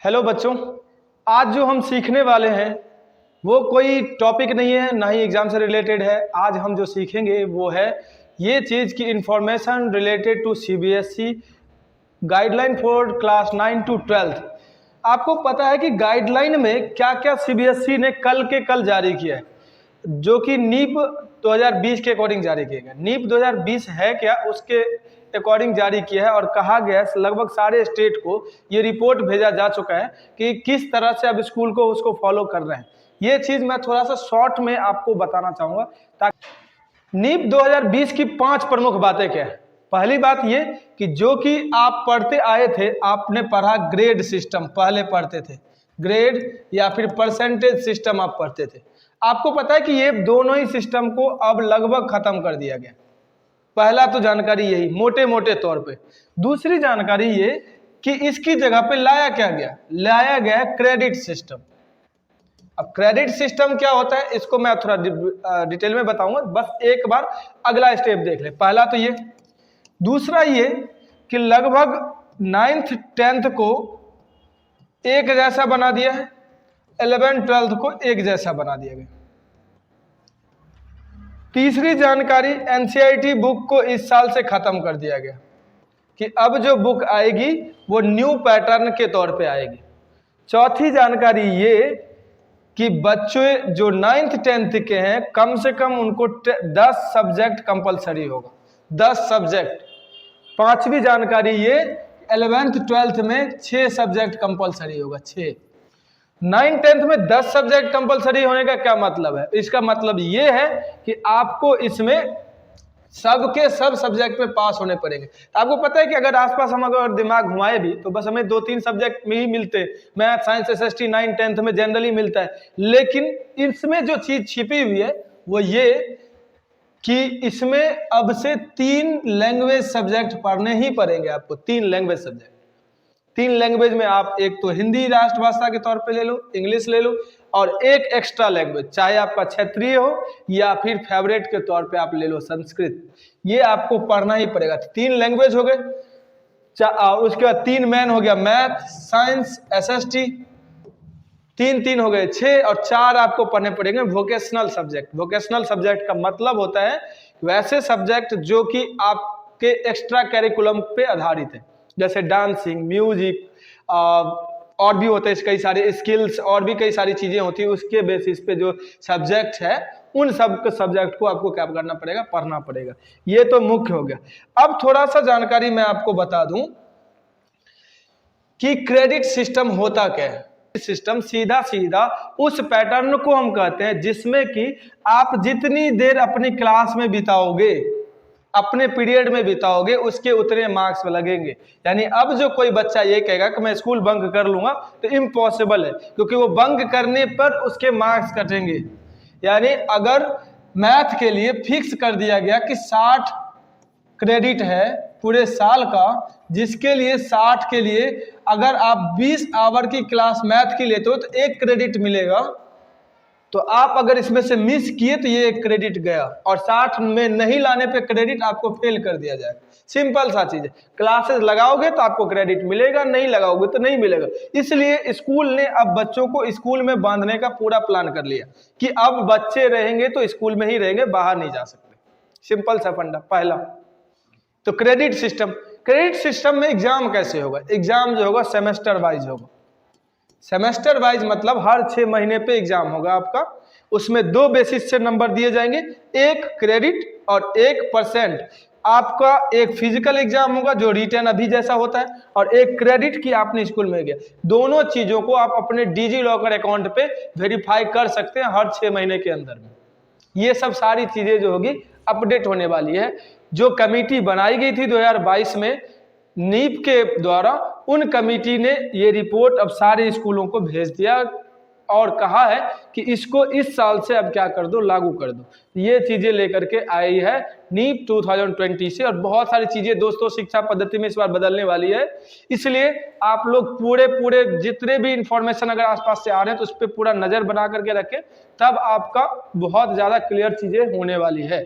Hello बच्चों, आज जो हम सीखने वाले हैं वो कोई टॉपिक नहीं है, ना ही एग्जाम से रिलेटेड है। आज हम जो सीखेंगे वो है ये चीज़ की information related to CBSE guideline for class 9 to 12। आपको पता है कि गाइडलाइन में क्या क्या सीबीएसई ने कल के कल जारी किया है, जो कि नीप 2020 के अकॉर्डिंग जारी किया गया। नीप 2020 है क्या, उसके अकॉर्डिंग जारी किया है और कहा गया है लगभग सारे स्टेट को ये रिपोर्ट भेजा जा चुका है कि किस तरह से अब स्कूल को उसको फॉलो कर रहे हैं। ये चीज़ मैं थोड़ा सा शॉर्ट में आपको बताना चाहूँगा ताकि नीप 2020 की 5 प्रमुख बातें क्या है। पहली बात ये कि जो कि आप पढ़ते आए थे, आपने पढ़ा ग्रेड सिस्टम, पहले पढ़ते थे ग्रेड या फिर परसेंटेज सिस्टम आप पढ़ते थे। आपको पता है कि ये दोनों ही सिस्टम को अब लगभग खत्म कर दिया गया। पहला तो जानकारी यही मोटे मोटे तौर पे। दूसरी जानकारी ये कि इसकी जगह पे लाया क्या गया, लाया गया है क्रेडिट सिस्टम। अब क्रेडिट सिस्टम क्या होता है इसको मैं थोड़ा डिटेल में बताऊंगा, बस एक बार अगला स्टेप देख ले। पहला तो ये, दूसरा ये कि लगभग 9th 10th को एक जैसा बना दिया है, 11th 12th को एक जैसा बना दिया गया। तीसरी जानकारी एनसीईआरटी बुक को इस साल से खत्म कर दिया गया कि अब जो बुक आएगी वो न्यू पैटर्न के तौर पे आएगी। चौथी जानकारी ये कि बच्चे जो 9th 10th के हैं कम से कम उनको 10 सब्जेक्ट कंपलसरी होगा, 10 सब्जेक्ट। पांचवी जानकारी ये 11th 12th में 6 सब्जेक्ट कंपलसरी होगा, 6। 9th 10th में 10 सब्जेक्ट कंपलसरी होने का क्या मतलब है? इसका मतलब ये है कि आपको इसमें सबके सब सब्जेक्ट में पास होने पड़ेंगे। तो आपको पता है कि अगर आसपास हम अगर दिमाग घुमाए भी तो बस हमें 2-3 सब्जेक्ट में ही मिलते, math science SST 9th 10th में जनरली मिलता है। लेकिन इसमें जो चीज छिपी हुई है वो ये कि इसमें अब से 3 लैंग्वेज सब्जेक्ट पढ़ने ही पड़ेंगे आपको। 3 लैंग्वेज सब्जेक्ट, 3 लैंग्वेज में आप एक तो हिंदी राष्ट्रभाषा के तौर पे ले लो, इंग्लिश ले लो, और एक एक्स्ट्रा लैंग्वेज चाहे आपका क्षेत्रीय हो या फिर फेवरेट के तौर पे आप ले लो संस्कृत। ये आपको पढ़ना ही पड़ेगा। 3 लैंग्वेज हो गए, उसके बाद 3 मैन हो गया, मैथ साइंस एसएसटी, 3 हो गए 6, और 4 आपको पढ़ने पड़ेंगे वोकेशनल सब्जेक्ट। वोकेशनल सब्जेक्ट का मतलब होता है वैसे सब्जेक्ट जो कि आपके एक्स्ट्रा कैरिकुलम पे आधारित है, जैसे डांसिंग, म्यूजिक, और भी होते हैं कई सारे स्किल्स, और भी कई सारी चीजें होती है। उसके बेसिस पे जो सब्जेक्ट है उन सब सब्जेक्ट को आपको क्या करना पड़ेगा, पढ़ना पड़ेगा। ये तो मुख्य हो गया। अब थोड़ा सा जानकारी मैं आपको बता दूं कि क्रेडिट सिस्टम होता क्या है। सिस्टम सीधा सीधा उस पैटर्न को हम कहते हैं जिसमें कि आप जितनी देर अपनी क्लास में बिताओगे, अपने पीरियड में बिताओगे, उसके उतने मार्क्स लगेंगे। यानी अब जो कोई बच्चा ये कहेगा कि मैं स्कूल बंक कर लूंगा तो इम्पॉसिबल है, क्योंकि वो बंक करने पर उसके मार्क्स कटेंगे। यानी अगर मैथ के लिए फिक्स कर दिया गया कि 60 क्रेडिट है पूरे साल का, जिसके लिए 60 के लिए अगर आप 20 आवर की क्लास मैथ की लेते हो तो 1 क्रेडिट मिलेगा। तो आप अगर इसमें से मिस किए तो ये 1 क्रेडिट गया, और 60 में नहीं लाने पे क्रेडिट आपको फेल कर दिया जाएगा। सिंपल सा चीज है। क्लासेस लगाओगे तो आपको क्रेडिट मिलेगा, नहीं लगाओगे तो नहीं मिलेगा। इसलिए स्कूल ने अब बच्चों को स्कूल में बांधने का पूरा प्लान कर लिया कि अब बच्चे रहेंगे तो स्कूल में ही रहेंगे, बाहर नहीं जा सकते। सिंपल सा फंडा। पहला तो क्रेडिट सिस्टम। क्रेडिट सिस्टम में एग्जाम कैसे होगा? एग्जाम जो होगा सेमेस्टर वाइज होगा। सेमेस्टर वाइज मतलब हर 6 महीने पे एग्जाम होगा आपका। उसमें 2 बेसिस से नंबर दिए जाएंगे, 1 क्रेडिट और 1%। आपका एक फिजिकल एग्जाम होगा जो रिटन अभी जैसा होता है, और 1 क्रेडिट की आपने स्कूल में गया। दोनों चीजों को आप अपने डिजी लॉकर अकाउंट पे वेरीफाई कर सकते हैं हर 6 महीने के अंदर में। ये सब सारी चीजें जो होगी अपडेट होने वाली है। जो कमेटी बनाई गई थी 2022 में नीप के द्वारा, उन कमेटी ने ये रिपोर्ट अब सारे स्कूलों को भेज दिया और कहा है कि इसको इस साल से अब क्या कर दो, लागू कर दो। ये चीजें लेकर के आई है नीप 2020 से, और बहुत सारी चीजें दोस्तों शिक्षा पद्धति में इस बार बदलने वाली है। इसलिए आप लोग पूरे जितने भी इंफॉर्मेशन अगर आसपास से आ रहे हैं तो उस पर पूरा नजर बना करके रखें, तब आपका बहुत ज्यादा क्लियर चीजें होने वाली है।